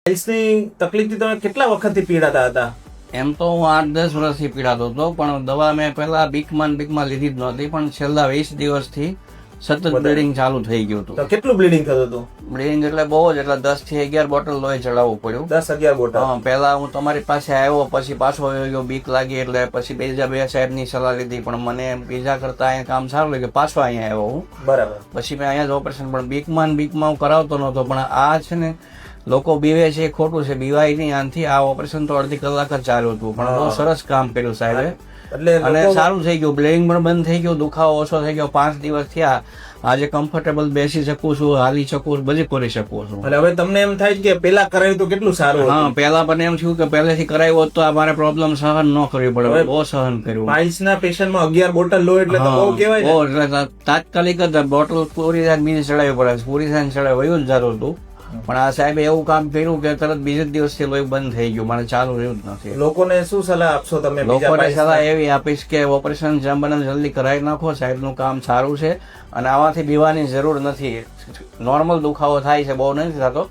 પાઇલ્સની તકલીફથી તમે કેટલા વખતથી પીડાતા હતા? એમ તો હું 8-10 વર્ષથી પીડાતો હતો, પણ દવા મેં પહેલા બીકમાં લીધી જ નહોતી, પણ છેલ્લા 20 દિવસથી સતત બ્લીડિંગ ચાલુ થઈ ગયું હતું. તો કેટલું બ્લીડિંગ થતું હતું? બ્લીડિંગ એટલે બહુ જ, એટલે 10 થી 11 બોટલ લોહી ચડાવવું પડ્યું. 10-11 બોટલ? હા, પહેલા હું તમારી પાસે આવ્યો, પછી પાછો આવ્યો ગયો, બીક લાગી એટલે પછી બીજા બે સાહેબની સલાહ લીધી, પણ મને બીજા કરતા અહીંયા કામ સારું લાગ્યું, પાછો અહીંયા આવ્યો હું. બરાબર. પછી મેં અહીંયા જ ઓપરેશન, પણ બીકમાં હું કરાવતો નહોતો, પણ આ છે ને લોકો બીવે છે એ ખોટું છે, બીવાય નહીં આનાથી. આ ઓપરેશન તો અડધી કલાક જ ચાલ્યું હતું, પણ બહુ સરસ કામ કર્યું સાહેબે, અને સારું થઈ ગયું. બ્લીડિંગ પણ બંધ થઈ ગયું, દુખાવો ઓછો થઈ ગયો. 5 દિવસ થયા, આજે કમ્ફર્ટેબલ બેસી શકું છું, હાલી શકું, બધી કરી શકું છું. અને હવે તમને એમ થાય કે પેલા કરાવ્યું તો કેટલું સારું? હા, પેલા પણ એમ થયું કે પહેલેથી કરાવ્યું હોત તો આ મારે પ્રોબ્લેમ સહન ન કરવી પડે, બહુ સહન કર્યું. પાઇલ્સના પેશન્ટમાં 11 બોટલ લો એટલે તો બહુ કહેવાય ને. બહુ, એટલે તાત્કાલિક જ બોટલ પૂરી થાય બીજી ચડાવવી પડે, પૂરી થાય ચડાવી વયું જ જતું હતું. પણ આ સાહેબે એવું કામ કર્યું કે તરત બીજે દિવસથી લોહી બંધ થઈ ગયું, મને ચાલુ રહ્યું જ નથી. લોકોને શું સલાહ આપશો તમે? લોકોને સલાહ એવી આપીશ કે ઓપરેશન જેમ બને જલ્દી કરાવી નાખો, સાહેબનું કામ સારું છે, અને આમાંથી બીવાની જરૂર નથી. નોર્મલ દુખાવો થાય છે, બહુ નથી થતો,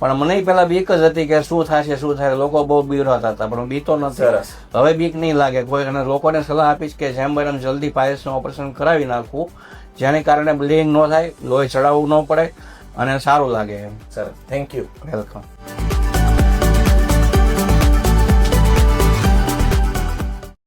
પણ મને પેલા બીક જ હતી કે શું થશે શું થાય. લોકો બહુ બીવરાતા હતા, પણ બીતો નથી. હવે બીક નહીં લાગે કોઈ. અને લોકોને સલાહ આપીશ કે જેમ બને જલ્દી પાયલ્સનું ઓપરેશન કરાવી નાખવું, જેને કારણે બ્લીડિંગ ન થાય, લોહી ચડાવવું ન પડે, અને સારું લાગે એમ. Sir, thank you. વેલકમ.